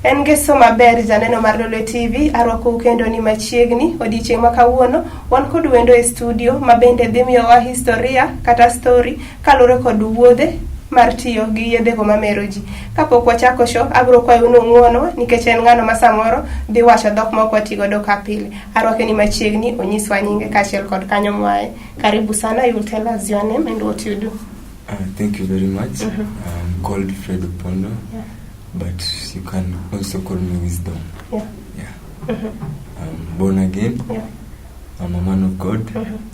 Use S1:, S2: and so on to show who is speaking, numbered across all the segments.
S1: Engeso maber janeno mar Lolo TV arwako kendo ni machiegni odiochieng' ma kawuono wan kod wendo e studio mabende dhi miyowa historia kata story kalure kod wuodhe mar tiyo gi yedhe go mamero ji. Kapok wachako show abro kwayo ng'uono nikech en ng'ano ma samoro dhi wacho dhok ma ok watigo do ka pile. Arwake ni machiegni onyiswa nyinge kaachiel kod kanyo mwae. Karibu sana, you will tell us your name and what you do.
S2: Thank you very much. I'm called Fred Opondo.
S1: Yeah.
S2: But you can also call me Wisdom.
S1: Yeah.
S2: I'm born again.
S1: Yeah.
S2: I'm a man of God.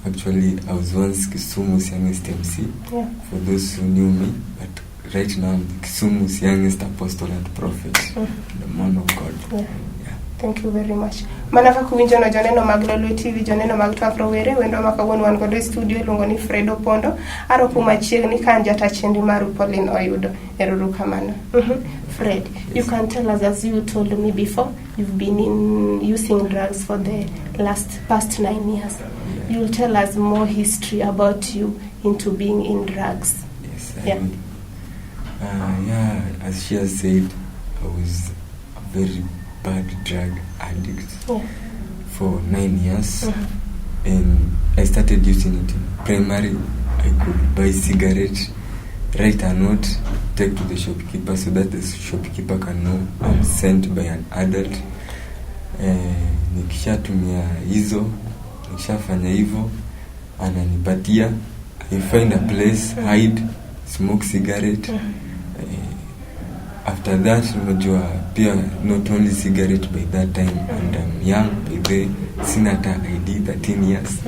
S2: Actually, I was once Kisumu's youngest MC.
S1: Yeah.
S2: For those who knew me, but right now I'm Kisumu's youngest apostle and prophet, the man of God.
S1: Yeah. Thank you very much. Manaka kuwinjo no joneno mag Lolo TV, joneno mag Twak Rowere, wendo makawuono wan godo e studio luongo ni Fred Opondo. Aro kuma chiegni kan jata chendi maru Pauline oyudo. Eruru kamano. Fred, you can tell us, as you told me before, you've been using drugs for the past 9 years. You'll tell us more history about you into being in drugs.
S2: Yes, I will. As she has said, I was a very bad drug addict for 9 years. And I started using it in primary. I could buy cigarette, write a note, take to the shopkeeper so that the shopkeeper can know I'm sent by an adult. Nikishatumia hizo, nikishafanya hivyo, ananipatia, I find a place, hide, smoke cigarette. After that, unajua pia not only cigarette by that time, and I'm young, by the Sinata ID 13 years.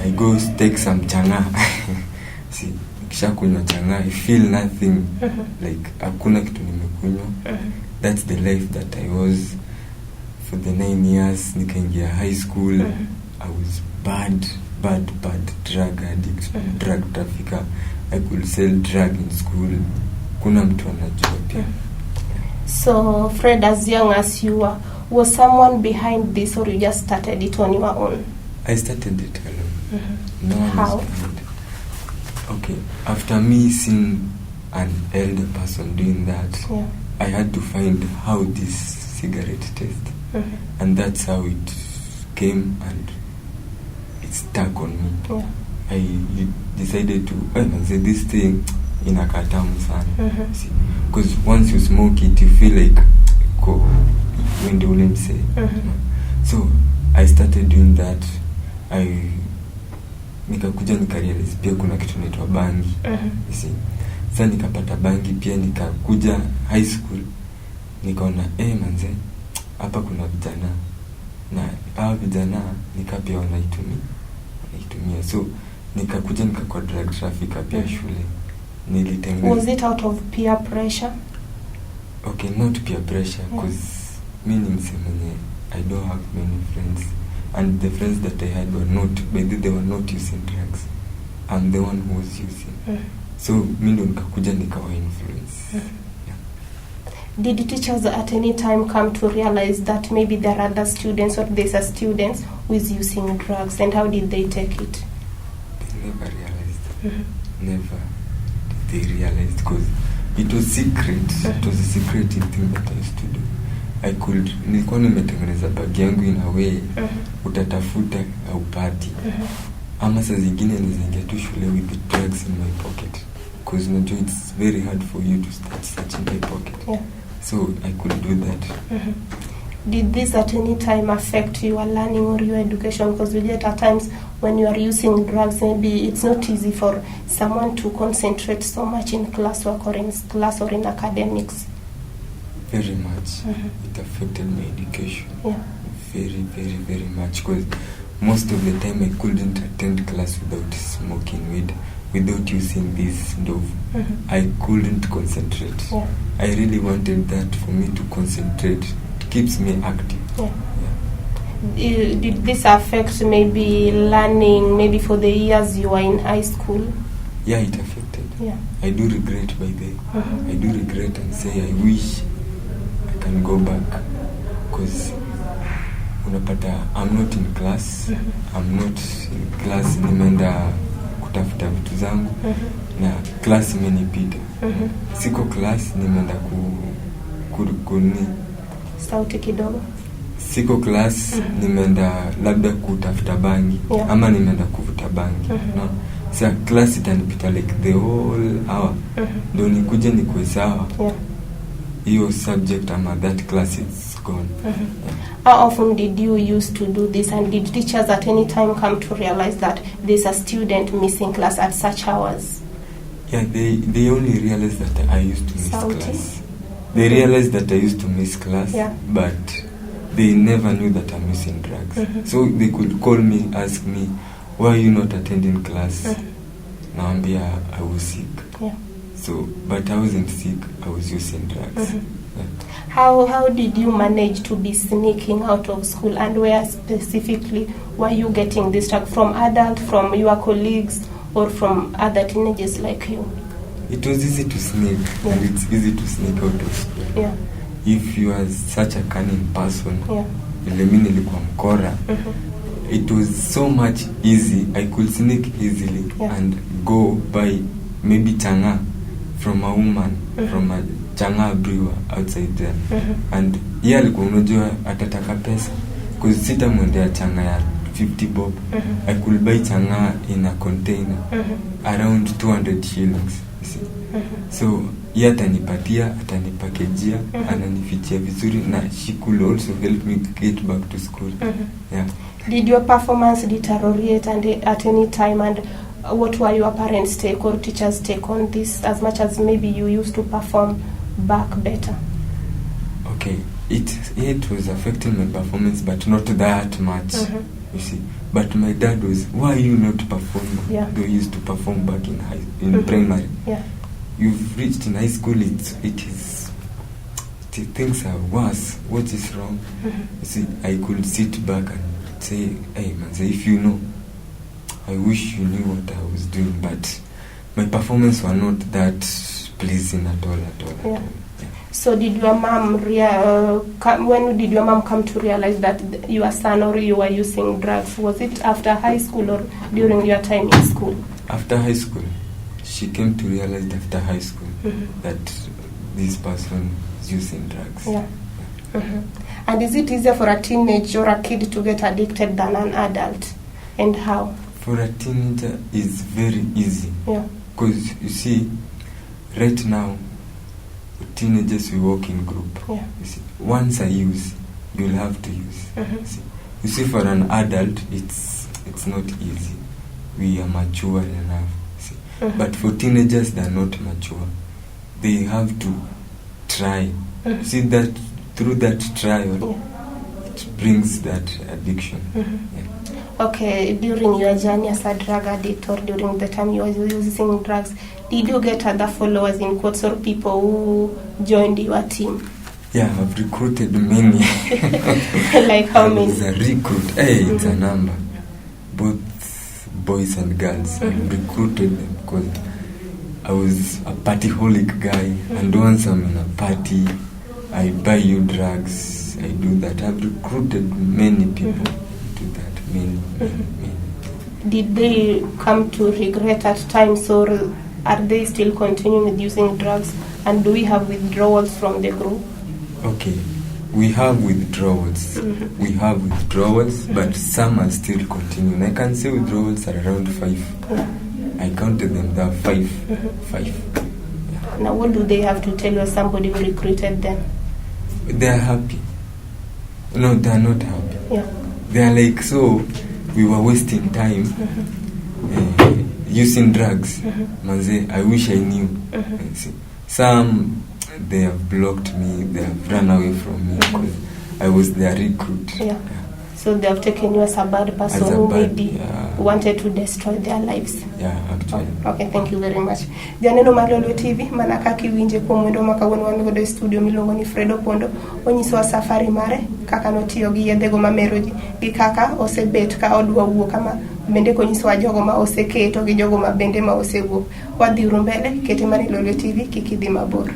S2: I go take some changa. See, kisha kunywa changa, I feel nothing, like hakuna kitu nimekunywa. That's the life that I was for the 9 years. Nikaingia high school, I was bad drug addict, drug trafficker. I could sell drug in school. Kuna mtu anajua pia.
S1: So Fred, as young as you were, was someone behind this or you just started it on your own?
S2: I started it alone. No one
S1: How?
S2: was behind. Okay, after me seeing an elder person doing that, I had to find how this cigarette tastes. And that's how it came and it stuck on me. I decided to say this thing in a katamu sana. Because once you smoke it, you feel like when they will say. So I started doing that. Nikakuja nikarealize pia kuna kitu inaitwa bangi. Sasa nikapata bangi pia, nikakuja high school nikaona manze hapa kuna vijana na hao vijana nikapia wanaitumia. So nikakuja nikakuwa drug trafficker pia shule.
S1: Was it out of peer pressure?
S2: Okay, not peer pressure, because me I don't have many friends, and the friends that I had were not, they were not using drugs. I'm the one who was using. So me ndo nikakuja nikawa influence.
S1: Did teachers at any time come to realize that maybe there are other students or there's a student who is using drugs, and how did they take it?
S2: They never realized. Never. They realized, because it was secret. It was a secretive thing that I used to do. Nilikuwa nimetengeneza bag yangu in a way utatafuta au party. Ama saa zingine nizingia tu shule with the drugs in my pocket, because it's very hard for you to start searching my pocket. So I could do that.
S1: Did this at any time affect your learning or your education? Because we get at times when you are using drugs, maybe it's not easy for someone to concentrate so much in classwork or in class or in academics.
S2: Very much. It affected my education. Very, very, very much. Because most of the time I couldn't attend class without smoking weed, without using this stove. I couldn't concentrate. I really wanted that for me to concentrate. It keeps me active.
S1: Did this affect maybe learning, maybe for the years you were in high school?
S2: Yeah, it affected. I do regret by the I do regret and say I wish I can go back, because unapata I'm not in class. Nimeenda kutafuta vitu zangu na class imenipita. Siko class, nimeenda
S1: Sauti kidogo.
S2: Siko class, nimeenda labda kutafuta bangi, ama nimeenda kuvuta bangi. No. Sa class itanipita like the whole hour. Ndio nikuje nikuwe sawa. Hiyo subject ama that class is gone.
S1: How often did you used to do this, and did teachers at any time come to realize that there's a student missing class at such hours?
S2: Yeah, they only realized that I used to miss class. They realized that I used to miss class, but they never knew that I'm using drugs. So they could call me, ask me, why are you not attending class? Naambia I was sick. So, but I wasn't sick, I was using drugs.
S1: How did you manage to be sneaking out of school, and where specifically were you getting this drug? From adults, from your colleagues, or from other teenagers like you?
S2: It was easy to sneak, and it's easy to sneak out of school. If you are such a cunning person, vile mimi nilikuwa mkora, it was so much easy. I could sneak easily and go buy maybe changa from a woman, from a changa brewer outside there. And yeye alikuwa unajua atataka pesa, because sitamwendea changa ya 50 bob. I could buy changa in a container around 200 shillings. You see? So yeye atanipakejia, ananifichia vizuri, na she could also help me get back to school.
S1: Did your performance deteriorate at any time, and what were your parents' take or teachers' take on this, as much as maybe you used to perform back better?
S2: Okay, it was affecting my performance, but not that much. You see, but my dad was, why are you not performing? Though he used to perform back in primary. You've reached in high school, things are worse. What is wrong? You see, I could sit back and say, hey man, if you know, I wish you knew what I was doing, but my performance were not that pleasing at all.
S1: So did your mom when did your mom come to realize that your son or you were using drugs? Was it after high school or during your time in school?
S2: After high school. She came to realize after high school that this person is using drugs.
S1: And is it easier for a teenager or a kid to get addicted than an adult? And how?
S2: For a teenager, it's very easy. Because you see, right now, teenagers, we work in group. You see, once I use, you'll have to use. You see, for an adult, it's not easy. We are mature enough. See. But for teenagers, they're not mature. They have to try. See that through that trial, it brings that addiction.
S1: Okay, during your journey as a drug addict, or during the time you were using drugs, did you get other followers, in quotes, or people who joined your team?
S2: Yeah, I've recruited many.
S1: Like how many?
S2: It's a recruit. It's a number. Both boys and girls. I've recruited them because I was a partyholic guy. And once I'm in a party, I buy you drugs. I do that. I've recruited many people to that. Many.
S1: Did they come to regret at times, or are they still continuing with using drugs? And do we have withdrawals from the group?
S2: Okay, we have withdrawals. We have withdrawals, but some are still continuing. I can say withdrawals are around 5. I counted them, there are 5. 5.
S1: Now, what do they have to tell you as somebody who recruited them?
S2: They are happy. No, they are not happy. They are like, so we were wasting time using drugs. Manze, I wish I knew. Some, they have blocked me, they have run away from me because I was their recruit.
S1: So they have taken you as a bad person who maybe wanted to destroy their lives.
S2: Actually.
S1: Okay, thank you very much. Janeno Marlolo TV, manaka kiwinje kwa mwendo makawoni wanogodo studio milongo ni Fredo Pondo, onyiso wa safari mare, kaka notiyo gi yedhego mameroji, gi kaka osebet ka odwa wuo kama bende konyiso wa jogo ma oseketo gi jogo ma bende ma osewuok. Wadhi mbele, kete Marlolo TV kikidhi mabor.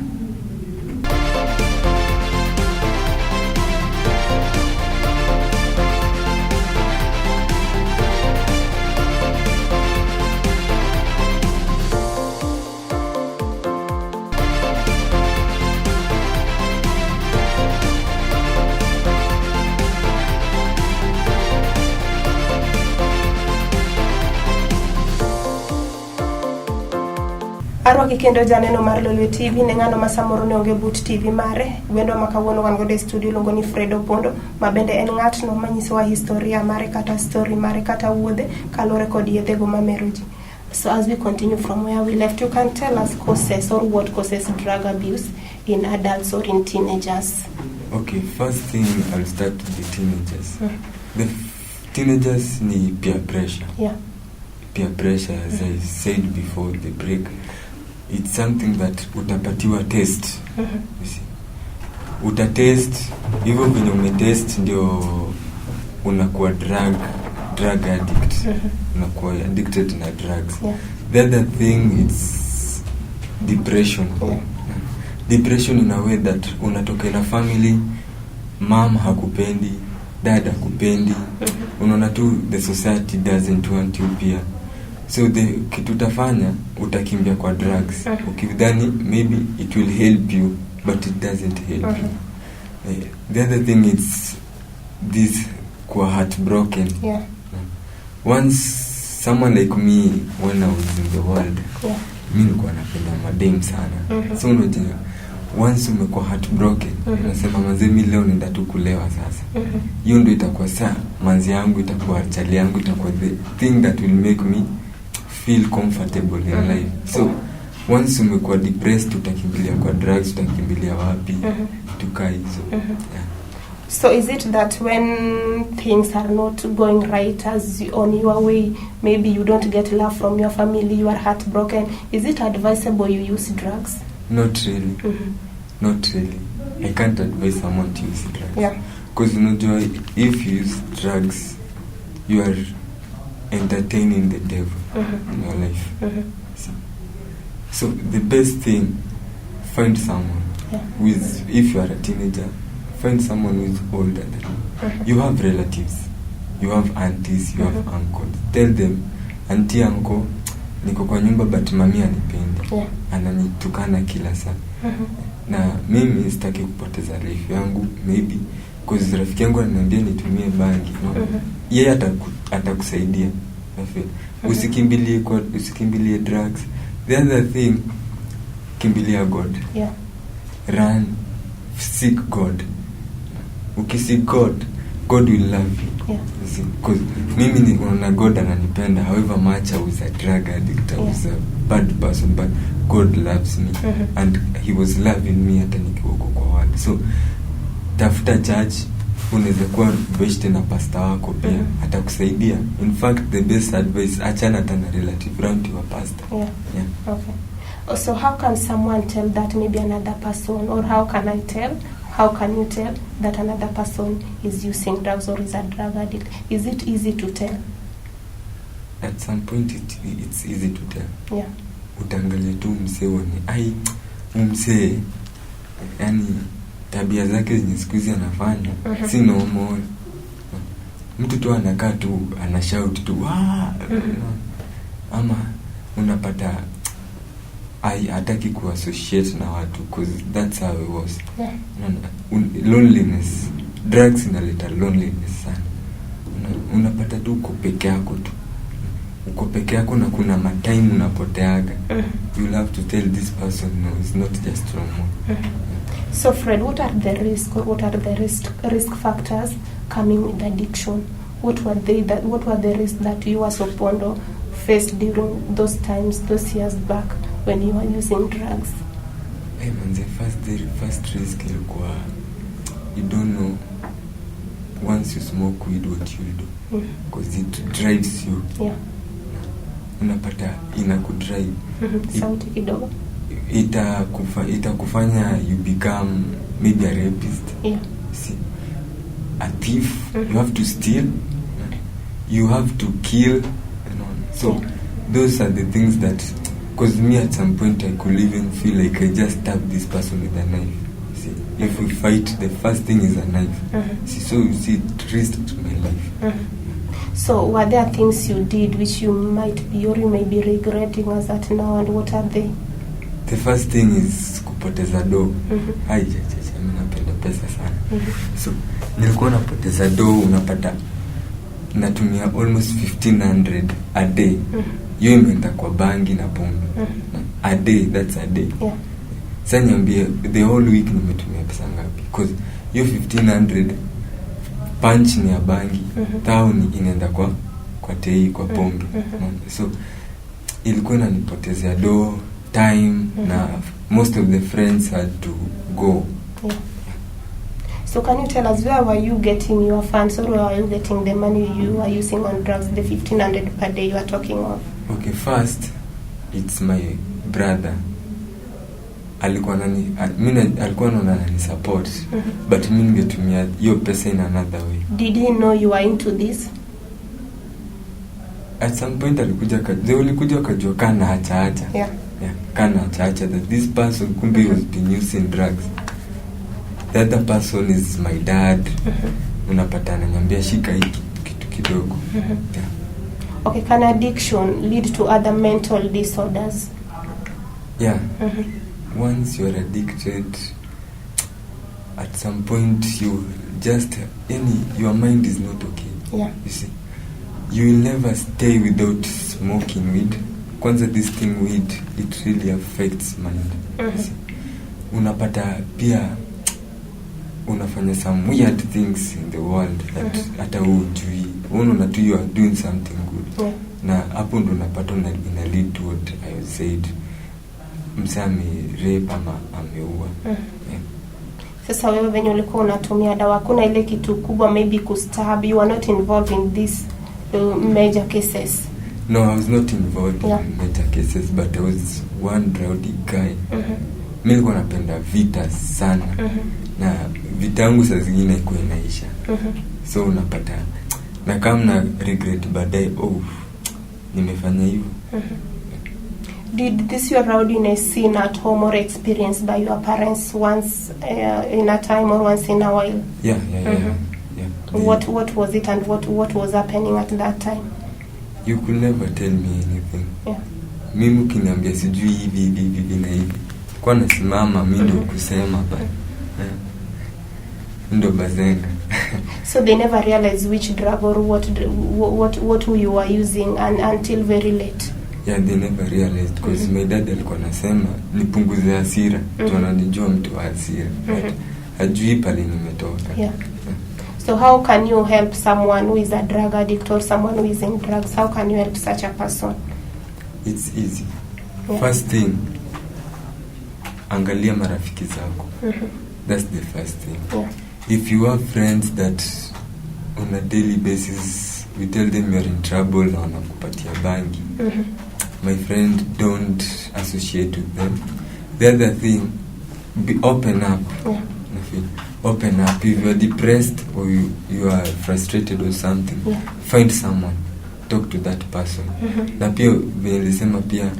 S1: Wagi kendo janeno mar Lolwe TV ne ng'ano ma samoro ne onge but TV mare. Wendo makawuono wan godo e studio longo ni Fred Opondo, ma bende en ng'atno manyisowa historia mare kata story mare kata wuodhe kalore kod yedhego mamero ji. So as we continue from where we left, you can tell us causes or what causes drug abuse in adults or in teenagers.
S2: Okay, first thing I'll start with the teenagers. The teenagers need peer pressure.
S1: Yeah.
S2: Peer pressure, as I said before the break, it's something that utapatiwa test. You see, utatest hivyo venye umetest ndio unakuwa drug addict. Unakuwa addicted na drugs.
S1: Yeah.
S2: The other thing it's depression.
S1: Yeah.
S2: Depression in a way that unatoka na family, mom hakupendi, dad hakupendi, unaona tu the society doesn't want you pia. So the kitu utafanya utakimbia kwa drugs. Ukidhani maybe it will help you, but it doesn't help you. The other thing is this kwa heartbroken.
S1: Yeah.
S2: Once someone like me, when I was in the world, mimi nilikuwa napenda madem sana. So unajua once umekuwa heartbroken, unasema manzi mimi leo nenda tu kulewa sasa. Hiyo ndio itakuwa saa manzi yangu, itakuwa chali yangu, itakuwa the thing that will make me feel comfortable in life. So once umekuwa depressed, utakimbilia kwa drugs, utakimbilia wapi? Tukaa hizo. Yeah.
S1: So is it that when things are not going right as on your way, maybe you don't get love from your family, you are heartbroken, is it advisable you use drugs?
S2: Not really. Not really. I can't advise someone to use drugs.
S1: Yeah.
S2: Because you know, if you use drugs, you are entertaining the devil in your life. So the best thing, find someone with, if you are a teenager, find someone who is older than you. You have relatives, you have aunties, you have uncles. Tell them, auntie, uncle, niko kwa nyumba but mami anipendi. Ananitukana kila saa. Na mimi sitaki kupoteza life yangu, maybe because rafiki yangu ananiambia nitumie bangi, no? Yeye atakusaidia. Usikimbilie drugs. The other thing, kimbilia God.
S1: Yeah.
S2: Run, seek God. Ukisik God will love you.
S1: Yeah.
S2: Because mimi ni unaona God ananipenda, however much I was a drug addict, I was a bad person, but God loves me. And he was loving me hata nikiwa kwa wali. So tafuta church, unaweza kuwa best na pastor wako pia, atakusaidia. In fact, the best advice, achana tana relative, run to your pastor.
S1: Yeah.
S2: Yeah.
S1: Okay. So how can someone tell that maybe another person, or how can you tell that another person is using drugs or is a drug addict? Is it easy to tell?
S2: At some point it's easy to tell.
S1: Yeah.
S2: Utangalia tu msee wani, msee, yani tabia zake zenye siku hizi anafanya si normal. Mtu tu anakaa tu anashout tu ama unapata hataki kuassociate na watu, because that's how it was.
S1: Yeah.
S2: Loneliness, drugs inaleta loneliness sana. Unapata tu uko peke yako na kuna matime unapoteaga. You'll have to tell this person, no, it's not just normal.
S1: So Fred, what are the risk factors coming with addiction? What were the risks that you as Opondo faced during those times, those years back when you were using drugs?
S2: Hey man, the first risk ilikuwa, you don't know once you smoke weed what you'll do, because it drives you.
S1: Yeah.
S2: Unapata inakudrive.
S1: Sauti kidogo.
S2: Itakufanya you become maybe a rapist.
S1: Yeah.
S2: See, a thief. You have to steal. You have to kill. So those are the things that, because me at some point I could even feel like I just stabbed this person with a knife. See, if we fight, the first thing is a knife. See, so you see, it risked my life.
S1: So were there things you did which you might be or you may be regretting as at now, and what are they?
S2: The first thing is kupoteza do. Mimi napenda pesa sana. So nilikuwa napoteza do, unapata natumia almost 1500 a day. Hiyo imeenda kwa bangi na pombe. a day, that's a day.
S1: Yeah.
S2: Sasa niambie the whole week nimetumia pesa ngapi? Because hiyo 1500 punch ni ya bangi, town inaenda kwa tei, kwa pombe. So ilikuwa inanipotezea time, na most of the friends had to go.
S1: Yeah. So can you tell us, where were you getting your funds, or where were you getting the money you were using on drugs, the 1500 per day you are talking of?
S2: Okay, first it's my brother. Alikuwa anaona nani support, but mimi ningetumia hiyo pesa in another way.
S1: Did he know you were into this?
S2: At some point alikuja kajua kana acha.
S1: Yeah.
S2: Kana acha that this person kumbe was been using drugs. The other person is my dad. Unapatana nyambia shika hiki kitu kidogo. Yeah.
S1: Okay, can addiction lead to other mental disorders?
S2: Yeah. Once you are addicted, at some point your mind is not okay.
S1: Yeah.
S2: You see, you will never stay without smoking weed. Kwanza this thing weed, it really affects mind. You see, unapata pia unafanya some weird things in the world that hata hujui. Unaona tu you are doing something good.
S1: Yeah.
S2: Na hapo ndo unapata ina lead to what I said. Msame rape ama ameua. Yeah.
S1: Sasa wewe venye ulikuwa unatumia dawa, kuna ile kitu kubwa maybe kustab, you are not involved in these major cases?
S2: No, I was not involved
S1: in
S2: major cases, but I was one rowdy guy. Mimi nilikuwa napenda vita sana. Na vita yangu saa zingine iko inaisha. So unapata na kama na regret baadaye, nimefanya hivyo.
S1: Did this your rowdiness seen at home or experienced by your parents once in a time or once in a while?
S2: Yeah.
S1: What was it, and what was happening at that time?
S2: You could never tell me anything.
S1: Yeah.
S2: Mimi ukiniambia sijui hivi na hivi, kwa nasimama mimi ndo kusema ba. Ndo bazenga.
S1: So they never realized which drug or what you were using until very late?
S2: Yeah, they never realized, because my dad alikuwa anasema nipunguze hasira, tunanijua mtu wa hasira. But hajui pale nimetoka.
S1: Yeah. So how can you help someone who is a drug addict or someone who is in drugs? How can you help such a person?
S2: It's easy.
S1: Yeah.
S2: First thing, angalia marafiki zako. That's the first thing.
S1: Yeah.
S2: If you have friends that on a daily basis we tell them you're in trouble na wanakupatia bangi, my friend, don't associate with them. The other thing, be open up.
S1: Yeah.
S2: Open up. If you are depressed or you are frustrated or something, find someone, talk to that person. Na pia vile nilisema pia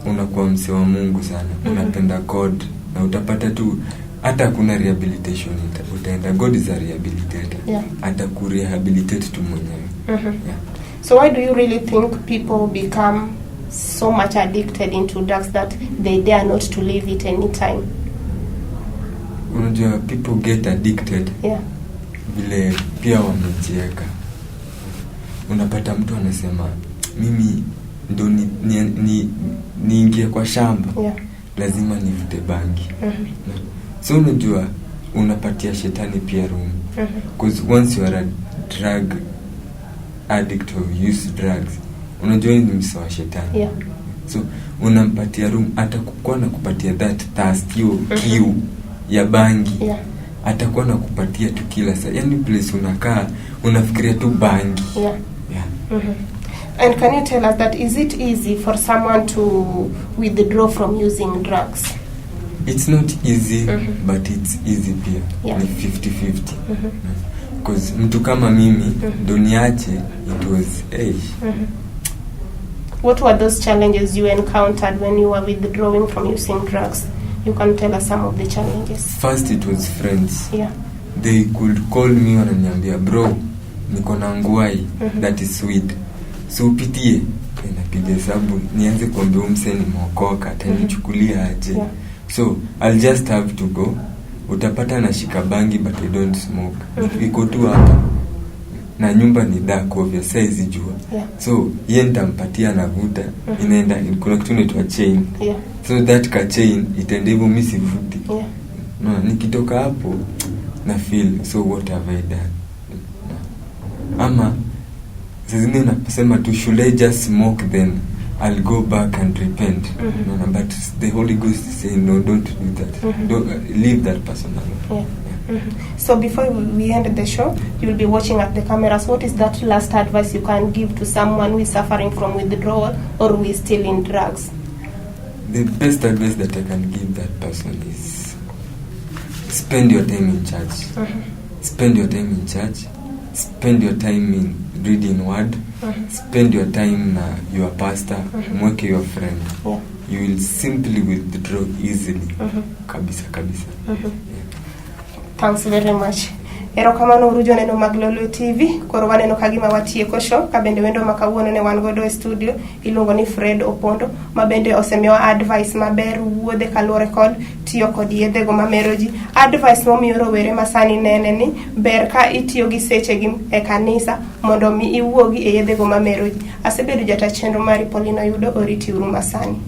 S2: unakuwa mse wa Mungu sana, unapenda God, na utapata tu hata kuna rehabilitation utaenda. God is a rehabilitator. Hata kurehabilitate tu mwenyewe. Yeah.
S1: So why do you really think people become so much addicted into drugs that they dare not to leave it anytime?
S2: Unajua people get addicted.
S1: Yeah.
S2: Vile pia wamejieka. Unapata mtu anasema mimi ndo niingie kwa shamba.
S1: Yeah.
S2: Lazima nivute bangi. So unajua unapatia shetani pia room. Because once you are a drug addict or use drugs, unajua ni msawa shetani.
S1: Yeah.
S2: So unampatia room, atakuwa na kupatia that thirst, hiyo kiu ya bangi.
S1: Yeah.
S2: Atakuwa na kupatia tu kila saa. Yaani place unakaa unafikiria tu bangi.
S1: Yeah.
S2: Yeah.
S1: And can you tell us that is it easy for someone to withdraw from using drugs?
S2: It's not easy, but it's easy pia.
S1: Yeah.
S2: Ni 50-50. Because mtu kama mimi ndo niache, it was
S1: What were those challenges you encountered when you were withdrawing from using drugs? You can tell us some of the challenges.
S2: First it was friends.
S1: Yeah.
S2: They could call me wananiambia, bro, niko na nguai, that is sweet. So upitie. Napiga hesabu, nianze kuambia umse ni mwokoka, atanichukulia aje.
S1: Yeah.
S2: So I'll just have to go. Utapata na shika bangi but I don't smoke. Niko tu hapa. na nyumba ni dark obvious, size jua. So yeye nitampatia navuta, inaenda kuna kitu inaitwa chain. So that ka chain itaenda hivyo, mimi sivuti. No, nikitoka hapo na feel so what have I done. Ama zingine unasema tu, should I just smoke then I'll go back and repent. No, but the Holy Ghost is saying no, don't do that. Don't leave that person alone.
S1: So before we end the show, you will be watching at the cameras. What is that last advice you can give to someone who is suffering from withdrawal or who is still in drugs?
S2: The best advice that I can give that person is spend your time in church. Spend your time in church. Spend your time in reading word. Spend your time na your pastor, mweke your friend. You will simply withdraw easily. Kabisa.
S1: Thanks very much. Erokamano urujo neno mag Lolwe TV. Koro waneno kagima watieko show. Kabende wendo makawuono ne wan godo e studio. Iluongo ni Fred Opondo. Mabende osemiwa advice maber wuodhe kaluwore kod tiyo kod yedhe go mamero ji. Advice momiyo rowere masani nene ni ber ka itiyo gi seche gi e kanisa mondo mi iwuogi e yedhe go mamero ji. Asebedo jata chenro mari Paulina Yudo, oriti uru masani.